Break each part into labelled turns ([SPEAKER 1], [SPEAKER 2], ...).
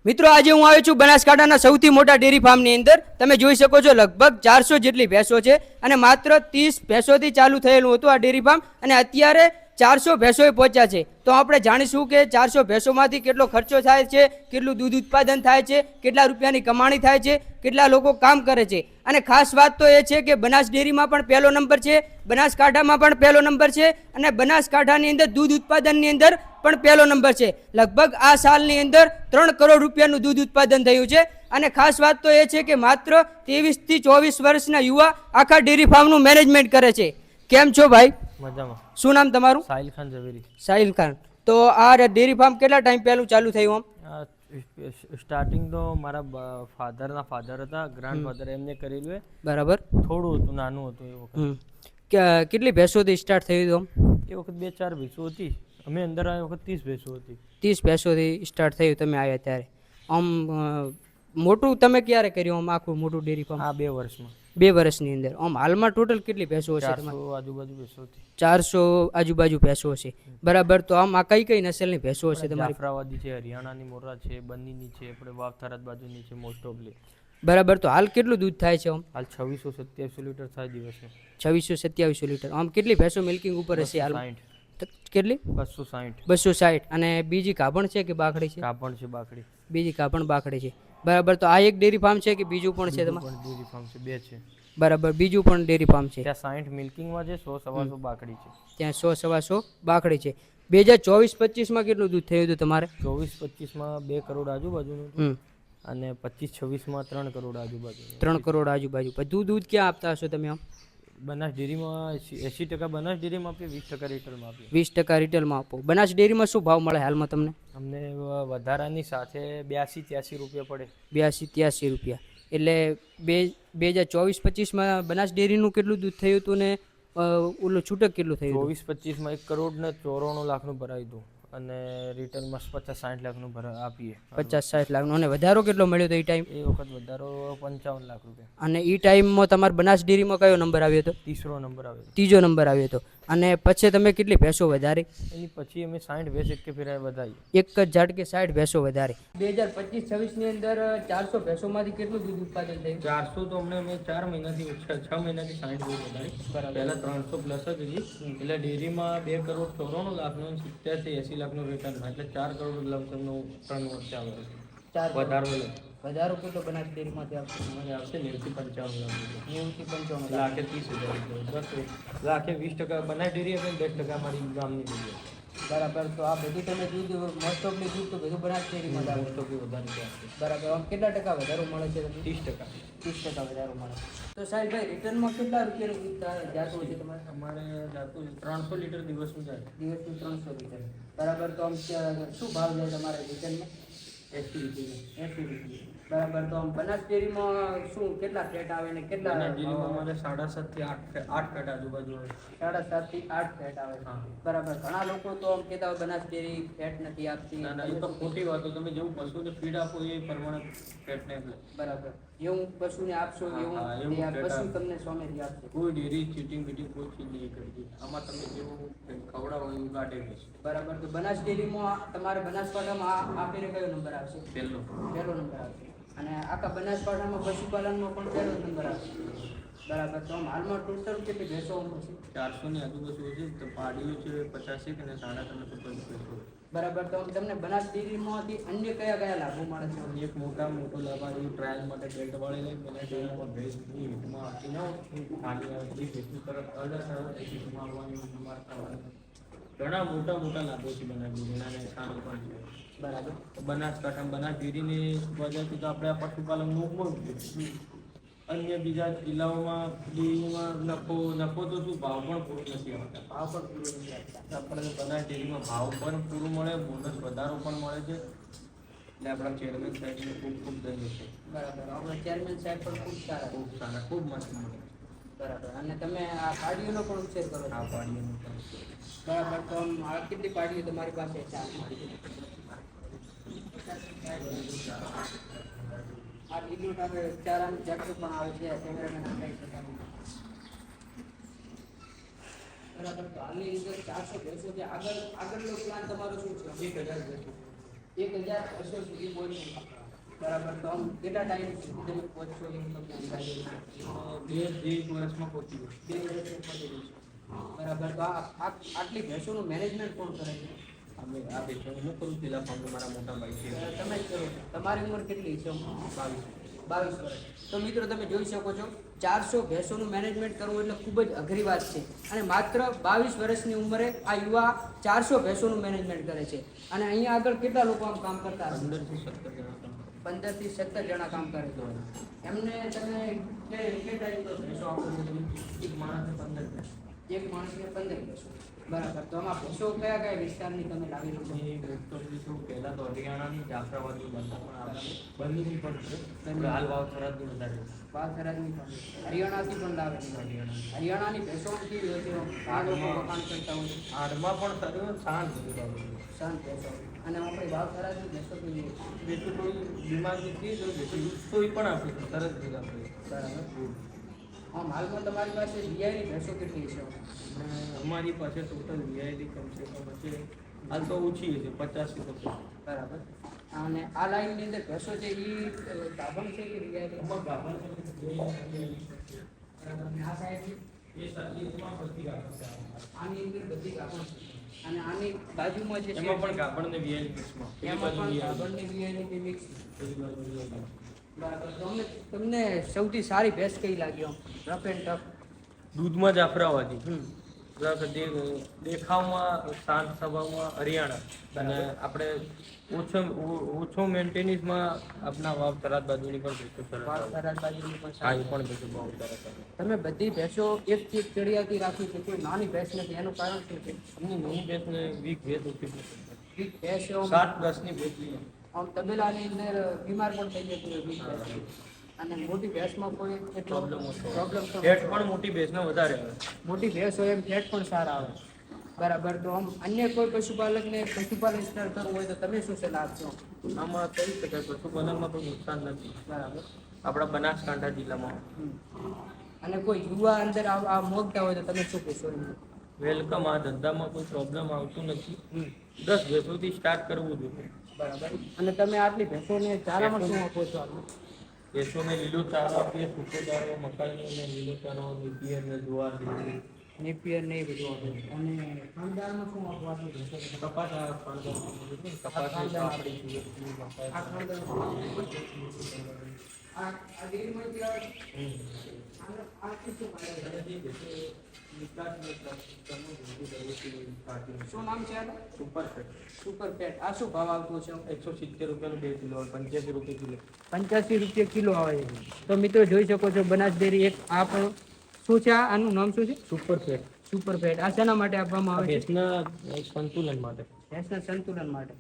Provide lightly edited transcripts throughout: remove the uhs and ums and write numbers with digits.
[SPEAKER 1] મિત્રો આજે હું આવ્યો છું બનાસકાંઠાના સૌથી મોટા ડેરી ફાર્મની અંદર. તમે જોઈ શકો છો લગભગ 400 જેટલી ભેંસો છે અને માત્ર 30 ભેંસોથી ચાલુ થયેલું હતું આ ડેરી ફાર્મ અને અત્યારે 400 ભેંસોએ પહોંચ્યા છે. તો આપણે જાણીશું કે 400 ભેંસોમાંથી કેટલો ખર્ચો થાય છે, કેટલું દૂધ ઉત્પાદન થાય છે, કેટલા રૂપિયાની કમાણી થાય છે, કેટલા લોકો કામ કરે છે. અને ખાસ વાત તો એ છે કે બનાસ ડેરીમાં પણ પહેલો નંબર છે, બનાસકાંઠામાં પણ પહેલો નંબર છે અને બનાસકાંઠાની અંદર દૂધ ઉત્પાદનની અંદર પણ પહેલો નંબર છે. લગભગ આ સાલની અંદર 3 કરોડ રૂપિયાનું દૂધ ઉત્પાદન થયું છે. અને ખાસ વાત તો એ છે કે માત્ર 23 થી 24 વર્ષના યુવા આખા ડેરી ફાર્મનું મેનેજમેન્ટ કરે છે. કેમ છો ભાઈ?
[SPEAKER 2] મજામાં.
[SPEAKER 1] શું નામ તમારું?
[SPEAKER 2] સાહિલ ખાન ઝવેરી.
[SPEAKER 1] સાહિલ ખાન. તો આ ડેરી ફાર્મ કેટલા ટાઈમ પહેલું ચાલુ થયું?
[SPEAKER 2] સ્ટાર્ટિંગ તો મારા ફાધરના ફાધર હતા, ગ્રાન્ડ ફાધર એમને કરેલું છે.
[SPEAKER 1] બરાબર.
[SPEAKER 2] થોડું હતું, નાનું હતું એ વખત.
[SPEAKER 1] કેટલી ભેંસોથી સ્ટાર્ટ થયું હતું?
[SPEAKER 2] એ વખત 2-4 ભેંસો હતી. અમે અંદર આવ્યા વખત 30 ભેંસો હતી.
[SPEAKER 1] 30 ભેંસોથી સ્ટાર્ટ થયું તમે આવ્યા ત્યારે. આમ મોટું તમે ક્યારે કર્યું આમ આખું મોટું ડેરી ફાર્મ?
[SPEAKER 2] આ 2 વર્ષમાં.
[SPEAKER 1] 2 વર્ષની અંદર. આમ હાલમાં ટોટલ કેટલી ભેંસો હશે?
[SPEAKER 2] 400 આજુબાજુ ભેંસો હતી.
[SPEAKER 1] 400 આજુબાજુ ભેંસો હશે. બરાબર. તો આમ આ કઈ કઈ નસલની ભેંસો હશે તમારી?
[SPEAKER 2] જાફરાબાદી છે, હરિયાણાની મોરા છે, બન્નીની છે, આપણે વાવ થરાદ બાજુની છે મોસ્ટ ઓફલી.
[SPEAKER 1] બરાબર. તો હાલ કેટલું દૂધ થાય છે આમ?
[SPEAKER 2] હાલ 2600-2700 લીટર થાય દિવસે.
[SPEAKER 1] 2600-2700 લીટર. આમ કેટલી ભેંસો મિલ્કિંગ ઉપર હશે હાલ?
[SPEAKER 2] 260.
[SPEAKER 1] કેટલી?
[SPEAKER 2] 260.
[SPEAKER 1] 260. અને બીજી ગાભણ છે કે બાકડી છે?
[SPEAKER 2] કાપણ છે, બાકડી.
[SPEAKER 1] બીજી ગાભણ બાકડી છે. બરાબર. તો આ એક ડેરી ફાર્મ છે કે બીજું પણ છે તમારે?
[SPEAKER 2] ડેરી ફાર્મ છે, 2 છે.
[SPEAKER 1] બરાબર. બીજું પણ ડેરી ફાર્મ છે?
[SPEAKER 2] ત્યાં 60 મિલ્કિંગમાં છે, 100-125 બાકડી છે.
[SPEAKER 1] ત્યાં 100-125 બાકડી છે. 2024-25માં કેટલું દૂધ થયું હતું તમારે?
[SPEAKER 2] 24-25માં 2 કરોડ આજુબાજુનું હતું અને 25-26માં 3 કરોડ આજુબાજુ.
[SPEAKER 1] 3 કરોડ આજુબાજુ. બધું દૂધ ક્યાં આપતા હશો તમે આમ?
[SPEAKER 2] બનાસ ડેરીમાં 80% બનાસ ડેરીમાં આપીએ, 20% રિટેલમાં આપીએ.
[SPEAKER 1] 20% રિટેલમાં આપો. બનાસ ડેરીમાં શું ભાવ મળે હાલમાં તમને?
[SPEAKER 2] અમને વધારાની સાથે 82-83 રૂપિયા પડે.
[SPEAKER 1] 82-83 રૂપિયા. એટલે 2024-25માં બનાસ ડેરીનું કેટલું દૂધ થયું હતું ને ઓલું છૂટક કેટલું થયું?
[SPEAKER 2] 24-25માં 1 કરોડ ને 94 લાખનું ભરાયું હતું અને રિટર્નમાં 50-60 લાખનું આપીએ.
[SPEAKER 1] 50-60 લાખનો. અને વધારો કેટલો મળ્યો હતો એ ટાઈમ?
[SPEAKER 2] એ વખત વધારો 55 લાખ રૂપિયા.
[SPEAKER 1] અને એ ટાઈમમાં તમારે બનાસ ડેરીમાં કયો નંબર આવ્યો હતો?
[SPEAKER 2] ત્રીજો નંબર આવ્યો હતો.
[SPEAKER 1] ત્રીજો નંબર આવ્યો હતો. અને પછી તમે કેટલી ભેંસો વધારી?
[SPEAKER 2] એની પછી અમે 60 ભેંસ એક ફેરા વધારી.
[SPEAKER 1] એક જ ઝાટકે 60 ભેંસો વધારી. 2025-26ની અંદર 400 ભેંસોમાંથી કેટલું દૂધ ઉત્પાદન થયું?
[SPEAKER 2] 400 તો અમને અમે 4 મહિનાથી 6 મહિનાથી 60 ભેંસ વધારી. પહેલા 300 પ્લસ જ હતી. એટલે ડેરીમાં 2 કરોડ 94 લાખનું 70-80 લાખનું રિટર્ન થાય. એટલે 4 કરોડ લમસમનું 3 વર્ષ ચાલે.
[SPEAKER 1] વધારો કેટલો બનાસ ડેરીમાંથી આવશે?
[SPEAKER 2] અમારે આવશે 90-55 લાખ રૂપિયા.
[SPEAKER 1] 90-55
[SPEAKER 2] લાખે 30,000 રૂપિયા. લાખે 20% બનાસ ડેરી આપે, 10% અમારી ગામની ડેરી.
[SPEAKER 1] બરાબર. તો આ બધું તમે દૂધ મોસ્ટ ઓફલી દૂધ તો બધું બનાસ ડેરીમાં જ આવે?
[SPEAKER 2] મોસ્ટ ઓફલી વધારે ત્યાં છે.
[SPEAKER 1] બરાબર. આમ કેટલા ટકા વધારો મળે છે?
[SPEAKER 2] 30%.
[SPEAKER 1] 30% વધારો મળે. તો સાહેબભાઈ રિટર્નમાં કેટલા રૂપિયાનું દૂધ જાતું હોય છે તમારે?
[SPEAKER 2] અમારે જાતું 300 લીટર દિવસનું જાય.
[SPEAKER 1] દિવસનું 300 લીટર. બરાબર. તો આમ શું ભાવ જાય તમારે રિટર્નમાં?
[SPEAKER 2] 80 રૂપિયા.
[SPEAKER 1] 80 રૂપિયા. બરાબર. તો આમ બનાસ ડેરીમાં શું કેટલા ફેટ આવે ને કેટલા?
[SPEAKER 2] બનાસ ડેરીમાં અમારે 7.5 થી 8 ફેટ આજુબાજુ આવે.
[SPEAKER 1] 7.5 થી 8 ફેટ આવે. બરાબર. ઘણા લોકો તો આમ કહેતા હોય બનાસ ડેરી ફેટ નથી આપતી.
[SPEAKER 2] ના ના, એ તો ખોટી વાતો. તમે જેવું પશુને ફીડ આપો એ પ્રમાણે ફેટ ને.
[SPEAKER 1] બરાબર. એવું પશુને આપશો એવું પશુ તમને સામેથી આપશે.
[SPEAKER 2] કોઈ ડેરી ચીટિંગ બીટિંગ કોઈ ચીજ નહીં કરતી. આમાં તમે જેવું ખવડાવો એવું કાઢે છે.
[SPEAKER 1] બરાબર. તો બનાસ ડેરીમાં તમારે બનાસકાંઠામાં આ ફેરે કયો નંબર આવશે?
[SPEAKER 2] પહેલો
[SPEAKER 1] નંબર આવશે. અને આખા બનાસકાંઠામાં પશુપાલનમાં પણ પહેલો નંબર આવશે. બરાબર. તો આમ હાલમાં ટોટલ કેટલી ભેંસો છે?
[SPEAKER 2] 400 ની આજુબાજુ છે. તો પાડીઓ છે 50 અને 350 ભેંસો.
[SPEAKER 1] બરાબર. તો તમને બનાસ ડેરીમાંથી અન્ય કયા કયા લાભો મળે છે?
[SPEAKER 2] એક મોટો લાભ આવે ટ્રાયલ માટે બેલ્ટ વાળી લઈ બનાસ ડેરીમાં ભેંસની હિટમાં આપી ન ખાલી આવે એ ભેંસની તરફ હિટમાં આવવાની ઘણા મોટા લાભો છે બનાસ ડેરીના અને સારો પણ છે.
[SPEAKER 1] બરાબર.
[SPEAKER 2] બનાસકાંઠા બનાસ ડેરીની વજહથી તો આપણે આ પશુપાલન અન્ય બીજા જિલ્લાઓમાં ડેરીમાં નફો તો શું ભાવ પણ પૂરો નથી આવતા.
[SPEAKER 1] ભાવ પણ પૂરો નથી આપતા.
[SPEAKER 2] આપણે બનાસ ડેરીમાં ભાવ પણ પૂરું મળે, બોનસ વધારો પણ મળે છે. એટલે આપણા ચેરમેન સાહેબને ખૂબ ધન્ય છે.
[SPEAKER 1] બરાબર. આપણા ચેરમેન સાહેબ પણ ખૂબ સારા,
[SPEAKER 2] ખૂબ મસ્ત મળે.
[SPEAKER 1] બરાબર. અને તમે આ પાડીઓનો પણ ઉછેર કરો છો?
[SPEAKER 2] આ પાડીઓનો પણ.
[SPEAKER 1] બરાબર. તો આ કેટલી પાડીઓ તમારી પાસે છે? આ લીલું તમે ચારાનું જેટલું પણ આવે છે કેમેરામેન આપી શકાય. બરાબર. તો હાલની અંદર 400 ભેંસો છે. આગળનો પ્લાન તમારો શું છે?
[SPEAKER 2] 1000 ભેંસો.
[SPEAKER 1] 1200 સુધી પહોંચો. બરાબર, તો આમ કેટલા ટાઈમ સુધી તમે પહોંચશો એમ તમને અંદાજે?
[SPEAKER 2] 2 વર્ષમાં પહોંચી ગયો.
[SPEAKER 1] 2 વર્ષમાં પહોંચી જશો. બરાબર, તો આટલી ભેંસોનું મેનેજમેન્ટ કોણ કરે છે?
[SPEAKER 2] અમે આ બેસો હું કરું પેલા ફાર્મ મારા મોટા ભાઈ છે.
[SPEAKER 1] તમે જ કરો છો. તમારી ઉંમર કેટલી છે? 22 વર્ષ. તો મિત્રો તમે જોઈ શકો છો 400 ભેંસોનું મેનેજમેન્ટ કરવું એટલે ખૂબ જ અઘરી વાત છે. અને માત્ર 22 વર્ષની ઉંમરે આ યુવા 400 ભેંસોનું મેનેજમેન્ટ કરે છે. અને અહીંયા આગળ કેટલા લોકો આમ કામ કરતા હશે?
[SPEAKER 2] 15 થી 17 જણા કામ કરે.
[SPEAKER 1] 15 થી 17 જણા કામ કરે છે. એમને તમે કેટલા ટાઈમ તો ભેંસો આપો છો તમે?
[SPEAKER 2] એક માણસને 15 ભેંસ.
[SPEAKER 1] એક માણસને 15 ભેંસો. બરાબર, તો આમાં ભેંસો કયા કયા વિસ્તારની તમે લાવી લો છો?
[SPEAKER 2] એ ભેંસો લીધું પહેલા તો હરિયાણાની, જાફરાબાદની બંને પણ આવે છે. બંનેની પણ છે. આપણે હાલ વાવ થરાદની વધારે છે.
[SPEAKER 1] વાવથરાજની પણ હરિયાણાથી પણ લાવે છે. હરિયાણાની ભેંસો કેવી હોય છે? આ લોકો વખાણ કરતા હોય છે.
[SPEAKER 2] આડમાં પણ સર્વ શાંત હતું.
[SPEAKER 1] શાંત ભેંસો. અને આપણી વાવથરાજની ભેંસો કેવી હોય છે?
[SPEAKER 2] બેસું કોઈ બીમાર નથી તો બેસું તોય પણ આપણે તરત ભેગા કરીએ.
[SPEAKER 1] બરાબર. આમ હાલમાં તમારી પાસે વીઆઈની ભેંસો કેટલી છે?
[SPEAKER 2] અને અમારી પાસે ટોટલ વીઆઈડી કમસે કમ છે હાલ તો ઓછી છે 50 થી 50.
[SPEAKER 1] બરાબર. અને આ લાઈનની અંદર ભેંસો છે એ ગાભણ છે કે વીઆઈની?
[SPEAKER 2] એમાં ગાભણ છે.
[SPEAKER 1] બરાબર. અને આ સાઈડની?
[SPEAKER 2] એ એમાં બધી ગાભણ છે.
[SPEAKER 1] આની અંદર બધી ગાભણ છે. અને આની બાજુમાં જે છે
[SPEAKER 2] એમાં પણ ગાભણ ને વીઆઈડી મિક્સમાં.
[SPEAKER 1] એમાં પણ ગાભણની વીઆઈની મિક્સ.
[SPEAKER 2] વીઆઈડી.
[SPEAKER 1] બરાબર, તો તમને સૌથી સારી ભેંસ કઈ લાગી આમ રફ એન્ડ ટફ?
[SPEAKER 2] દૂધમાં જાફરાબાદી. દેખાવમાં શાંત સ્વભાવમાં હરિયાણા. અને આપણે ઓછો મેન્ટેનન્સમાં આપણા વાવ થરાદ બાજુની પણ ભેંસો સરસ આવે.
[SPEAKER 1] વાવથરાજ બાજુની પણ
[SPEAKER 2] હા,
[SPEAKER 1] સારી.
[SPEAKER 2] એ પણ ભેંસો બહુ સરસ આવે.
[SPEAKER 1] તમે બધી ભેંસો એકથી એક ચડિયાતી રાખી છે, કોઈ નાની ભેંસ નથી, એનું કારણ શું છે?
[SPEAKER 2] અમને નાની ભેંસને વીક ભેંસ ઓછી પસંદ છે.
[SPEAKER 1] વીક ભેંસ છે, આમ
[SPEAKER 2] 7-10 ની ભેંસ લઈએ.
[SPEAKER 1] તબેલાની અંદર બીમાર પણ થઈ જતી હોય વીક ભેંસ. અને મોટી ભેંસમાં કોઈ એટલો પ્રોબ્લેમ
[SPEAKER 2] ફેટ પણ મોટી ભેંસનો વધારે આવે.
[SPEAKER 1] મોટી ભેંસ હોય એમ ફેટ પણ સારા આવે. બરાબર, તો આમ અન્ય કોઈ પશુપાલકને પશુપાલન સ્ટાર્ટ કરવું હોય તો તમે શું સલાહ આપશો?
[SPEAKER 2] આમાં કહી શકાય પશુપાલનમાં કોઈ નુકસાન નથી
[SPEAKER 1] બરાબર.
[SPEAKER 2] આપણા બનાસકાંઠા જિલ્લામાં.
[SPEAKER 1] અને કોઈ યુવા અંદર આ મોગતા હોય તો તમે શું કહેશો?
[SPEAKER 2] વેલકમ. આ ધંધામાં કોઈ પ્રોબ્લેમ આવતું નથી. 10 ભેંસોથી સ્ટાર્ટ કરવું જોઈએ.
[SPEAKER 1] બરાબર. અને તમે આટલી ભેંસોને ચારામાં શું આપો છો?
[SPEAKER 2] ભેંસોને લીલો ચારો આપીએ, સૂકો ચારો, મકાઈનો ને લીલો ચારો, નેપિયર ને જુવાર,
[SPEAKER 1] નેપિયર ને એ બધું આપો. અને ખાંડદાળમાં શું આપો આટલી ભેંસોને?
[SPEAKER 2] કપાસ. કપાસ આપણી
[SPEAKER 1] આ ખાંડદાળમાં આ ડેરીમાંથી આવે છે? આ શું ફાયદો છે? શું નામ છે આનું? Super fat. આ શું ભાવ આવતો છે?
[SPEAKER 2] 170 રૂપિયાનું 2 કિલો, 85 રૂપિયા કિલો.
[SPEAKER 1] 85 રૂપિયા કિલો આવે છે. તો મિત્રો જોઈ શકો છો બનાસ ડેરી એક આ પણ શું છે? આનું નામ શું છે?
[SPEAKER 2] Super fat.
[SPEAKER 1] Super fat. આ શેના માટે આપવામાં આવે છે?
[SPEAKER 2] ભેંસના સંતુલન માટે.
[SPEAKER 1] ભેંસના સંતુલન માટે.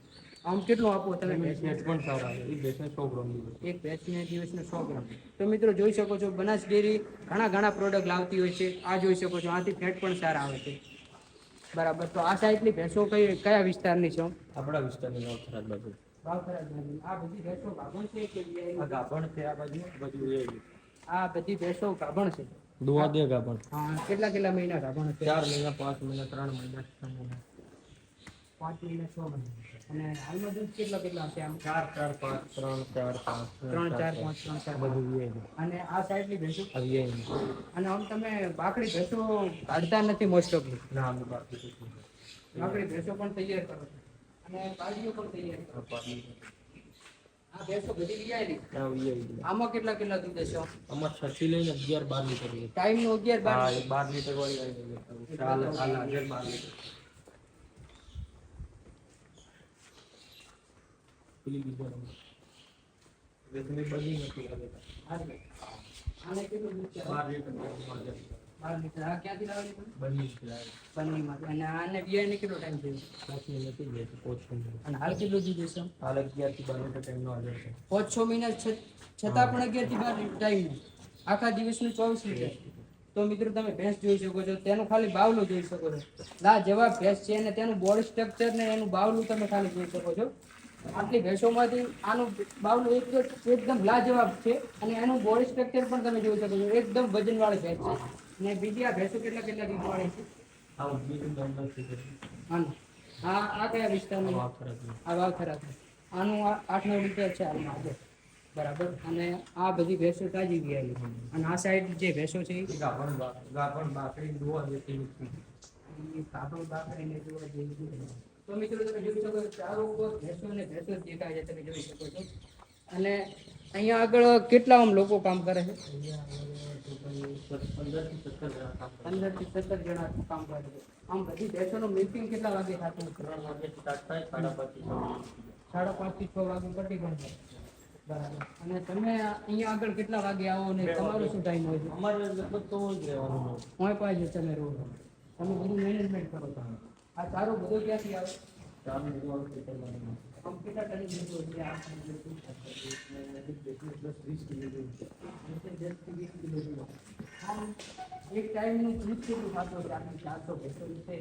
[SPEAKER 1] આમ કેટલું આપો તમે ભેંસ?
[SPEAKER 2] ભેંસ પણ સારા આવે. એ ભેંસને 100 ગ્રામ દીધું.
[SPEAKER 1] એક ભેંસને દિવસને 100 ગ્રામ. તો મિત્રો જોઈ શકો છો બનાસ ડેરી ઘણા પ્રોડક્ટ લાવતી હોય છે. આ જોઈ શકો છો આથી ફેટ પણ સારા આવે છે. બરાબર, તો આ સાઈડની ભેંસો કયા વિસ્તારની છે?
[SPEAKER 2] આપણા વિસ્તારની વાવ થરાદ બાજુ.
[SPEAKER 1] વાવથરાજની. આ બધી ભેંસો ગાભણ છે કે વીઆઈ?
[SPEAKER 2] આ ગાભણ છે. આ બાજુ બધું વેરી.
[SPEAKER 1] આ બધી ભેંસો ગાભણ છે.
[SPEAKER 2] દુઆ દે ગાભણ.
[SPEAKER 1] હા, કેટલા મહિના ગાભણ છે?
[SPEAKER 2] 4 મહિના, 5 મહિના, 3 મહિના, 6 મહિના.
[SPEAKER 1] 5 મહિના 6 મહિના. અને હાલમાં દૂધ કેટલા છે આમ?
[SPEAKER 2] 4, 5, 3, 4, 5,
[SPEAKER 1] 3, 4, 5, 3, 4,
[SPEAKER 2] બધું વેરી.
[SPEAKER 1] અને આ સાઈડની ભેંસો?
[SPEAKER 2] આ વેરી.
[SPEAKER 1] અને આમ તમે બાકડી ભેંસો કાઢતા નથી મોસ્ટ ઓફલી?
[SPEAKER 2] ના, અમે બાકી નથી.
[SPEAKER 1] બાકડી ભેંસો પણ તૈયાર કરો છો અને પાડીઓ પણ તૈયાર કરો. આ ભેંસો બધી વિયાયેલી.
[SPEAKER 2] આ વેરી.
[SPEAKER 1] આમાં કેટલા દૂધ હશે?
[SPEAKER 2] આમાં 6 થી લઈને 11-12 લીટર દૂધ.
[SPEAKER 1] ટાઈમનો 11-12.
[SPEAKER 2] હા, 12 લીટર વાળી આવી ગઈ. હાલ હાજર 12 લીટર. પેલી બીજો વેચની બધી નથી આવે.
[SPEAKER 1] આને કેટલું દૂધ છે?
[SPEAKER 2] 12 લીટર
[SPEAKER 1] 12 લીટર. આ ક્યાંથી લાવેલી તમે?
[SPEAKER 2] બની છે.
[SPEAKER 1] પનીરમાંથી. અને આને વિયાઈને કેટલો ટાઈમ થયો?
[SPEAKER 2] 5 મહિના થઈ ગયા છે. 5 મહિના.
[SPEAKER 1] અને હાલ કેટલું દૂધ હશે?
[SPEAKER 2] હાલ 11 થી 12 લીટર ટાઈમનો હાજર છે.
[SPEAKER 1] 5-6 મહિના છતાં પણ 11 થી 12 ટાઈમ આખા દિવસનું 24 લીટર. તો મિત્રો તમે ભેંસ જોઈ શકો છો, તેનું ખાલી બાવલું જોઈ શકો છો. લા જવાબ ભેંસ છે અને તેનું બોડી સ્ટ્રક્ચર ને એનું બાવલું તમે ખાલી જોઈ શકો છો. આટલી ભેંસોમાંથી આનું બાવલું એકદમ લાજવાબ છે અને એનું બોડી સ્ટ્રક્ચર પણ તમે જોઈ શકો છો. એકદમ વજનવાળી ભેંસ છે. અને બીજી આ ભેંસો કેટલા દૂધ વાળી છે?
[SPEAKER 2] આ બીજું દમ નથી.
[SPEAKER 1] હા, આ કયા વિસ્તારની?
[SPEAKER 2] વાવ થરાદ.
[SPEAKER 1] આ વાવથરા છે. આનું 8-9 લીટર છે હાલમાં આજે. બરાબર. અને આ બધી ભેંસો તાજી વિયાલી અને આ સાઈડ જે ભેંસો છે એ
[SPEAKER 2] ગાભણ બાકરી દોવા દેતી નથી.
[SPEAKER 1] કાપડ બાકરીને જોવા જેવી છે. તો મિત્રો તમે જોઈ શકો છો ચારો ઉપર ભેંસો ને ભેંસો જ દેખાય છે, તમે જોઈ શકો છો. અને અહીંયા આગળ કેટલા આમ લોકો કામ કરે છે? 15 થી 17 જણા કામ કરે છે. આમ બધી ભેંસોનું મિલ્કિંગ કેટલા વાગે થતું હશે?
[SPEAKER 2] 3 વાગે સ્ટાર્ટ થાય, 5:30
[SPEAKER 1] 5:30 થી 6 વાગે પટી ગયું છે. બરાબર. અને તમે અહીંયા આગળ કેટલા વાગે આવો ને તમારો શું ટાઈમ હોય છે?
[SPEAKER 2] અમારે લગભગ તો જ રહેવાનું.
[SPEAKER 1] હું પાસે તમે રહો છો, તમે બધું મેનેજમેન્ટ કરો છો. આ ચારો બધો ક્યાંથી આવે? આમ કેટલા ટન જેટલો છે આ? 10 થી 20 કિલો. આમ એક ટાઈમનું દૂધ કેટલું ખાતો છે? આટલી 400 ભેંસો છે.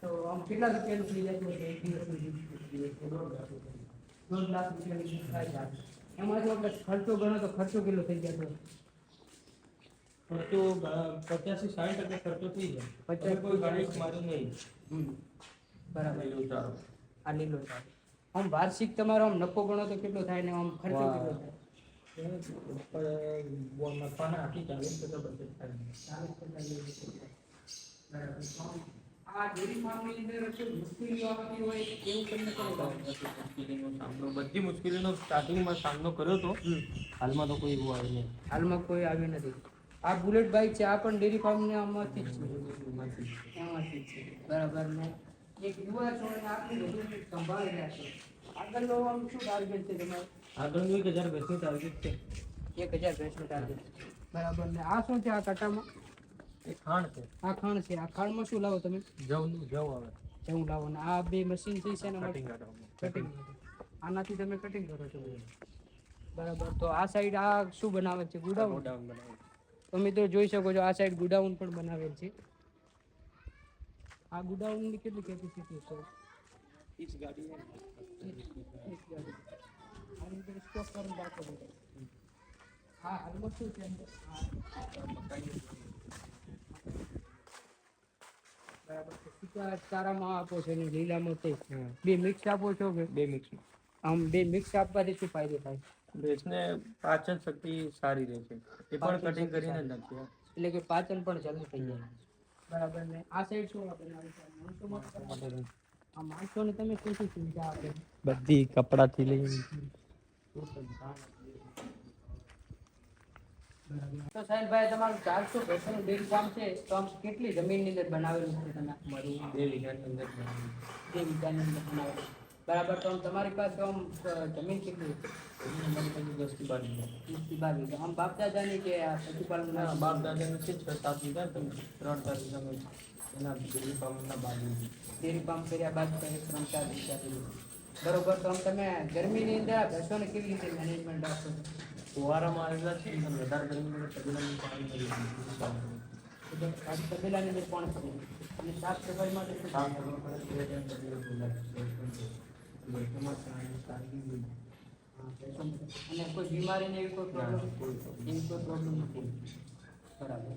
[SPEAKER 1] તો આમ કેટલા રૂપિયાનું થઈ જતું હશે એક દિવસનું દૂધ? 1.5 લાખ રૂપિયાનું દૂધ થાય છે. એમાં જો આપણે ખર્ચો ગણો તો ખર્ચો કેટલો થઈ જતો?
[SPEAKER 2] ખર્ચો 50-60% ખર્ચો થઈ જાય.
[SPEAKER 1] 50
[SPEAKER 2] કોઈ ગાડી મારું નહીં.
[SPEAKER 1] બરાબર.
[SPEAKER 2] લીલું ચારો.
[SPEAKER 1] આ લીલો ચારો. આમ વાર્ષિક તમારો આમ નફો ગણો તો કેટલો થાય ને આમ ખર્ચો કેટલો થાય?
[SPEAKER 2] નફાના આખી 40% બચત થાય.
[SPEAKER 1] આ ડેરી ફાર્મની અંદર શું મુશ્કેલીઓ આવતી હોય એવું તમને કોને લાગે?
[SPEAKER 2] બધી મુશ્કેલીનો સ્ટાર્ટિંગમાં સામનો કર્યો તો. હાલમાં તો કોઈ એવું આવ્યું નહીં.
[SPEAKER 1] હાલમાં કોઈ આવ્યું નથી. આ બુલેટ બાઇક છે આ પણ ડેરી ફાર્મને આમાંથી જ છે. એમાંથી જ છે. બરાબર. ને એક યુવા છો અને આટલું બધું સંભાળી રહ્યા છો. આગળનો આમ શું ટાર્ગેટ છે તમારે?
[SPEAKER 2] આગળનું 1000 ભેંસનું ટાર્ગેટ છે.
[SPEAKER 1] 1000 ભેંસનું ટાર્ગેટ. બરાબર. ને આ શું છે આ કટામાં?
[SPEAKER 2] એ ખાણ છે.
[SPEAKER 1] આ ખાણ છે. આ ખાણમાં શું લાવો તમે?
[SPEAKER 2] જવ આવે.
[SPEAKER 1] જવું લાવો. ને આ બે મશીન છે શેના માટે?
[SPEAKER 2] કટિંગ કાઢવાનું.
[SPEAKER 1] કટિંગ. આનાથી તમે કટિંગ કરો છો. બરાબર. તો આ સાઈડ આ શું બનાવે છે? ગુડાઉન.
[SPEAKER 2] ગોડાઉન બનાવ્યું.
[SPEAKER 1] તો મિત્રો જોઈ શકો છો આ સાઈડ ગુડાઉન પણ બનાવેલ છે. આ ગુડાઉનની કેટલી કેપેસિટી છે?
[SPEAKER 2] 30 ગાડી છે.
[SPEAKER 1] 30 ગાડી. આની અંદર સ્ટોક કરીને રાખો છો. હા હાલમાં શું છે અંદર? બરાબર. સૂકા ચારામાં આપો છો ને લીલામાં તે બે મિક્સ આપો છો કે?
[SPEAKER 2] 2 મિક્સ.
[SPEAKER 1] આમ બે મિક્સ આપવાથી શું ફાયદો થાય?
[SPEAKER 2] ભેંસને પાચન શક્તિ સારી રહે છે. એ પણ કટિંગ કરીને જ નાખીએ.
[SPEAKER 1] એટલે કે પાચન પણ જલ્દી થઈ જાય. બરાબર. ને આ સાઈડ શું બનાવે છે? માણસો માટે. આ માણસોને તમે શું શું સુવિધા આપે?
[SPEAKER 2] બધી કપડાથી લઈને
[SPEAKER 1] તો સાહેબભાઈ તમારું 400 ભેંસોનું ડેરી ફાર્મ છે તો આમ કેટલી જમીનની અંદર બનાવેલું છે તમે?
[SPEAKER 2] મારું 2 વીઘાની અંદર
[SPEAKER 1] 2 વીઘાની અંદર બનાવેલું. બરાબર. તો આમ તમારી પાસે આમ જમીન કેટલી છે?
[SPEAKER 2] 10 થી 12 વીઘા.
[SPEAKER 1] 30 થી 12 વીઘા. આમ બાપ દાદાની કે આ પશુપાલન?
[SPEAKER 2] બાપ દાદાને છે 6-7 વીઘા, 3-4 વીઘા એના ડેરી ફાર્મના બાજુ.
[SPEAKER 1] ડેરી ફાર્મ કર્યા બાદ તમે 3-4 વીઘા કર્યું. બરોબર. તો આમ તમે ગરમીની અંદર આ ભેંસોને કેવી રીતે મેનેજમેન્ટ રાખો છો?
[SPEAKER 2] ફુવારામાં આવેલા છે પણ વધારે ગરમીમાં તબેલાનું પાણી મળી જાય.
[SPEAKER 1] તબેલાની અંદર કોણ છે? અને સાફ સફાઈ માટે શું?
[SPEAKER 2] કામ કરવું પડે તે ટાઈમ તબેલો બોલાય.
[SPEAKER 1] અને કોઈ બીમારી ને એવી કોઈ પ્રોબ્લેમ? એવી કોઈ પ્રોબ્લેમ નથી. બરાબર.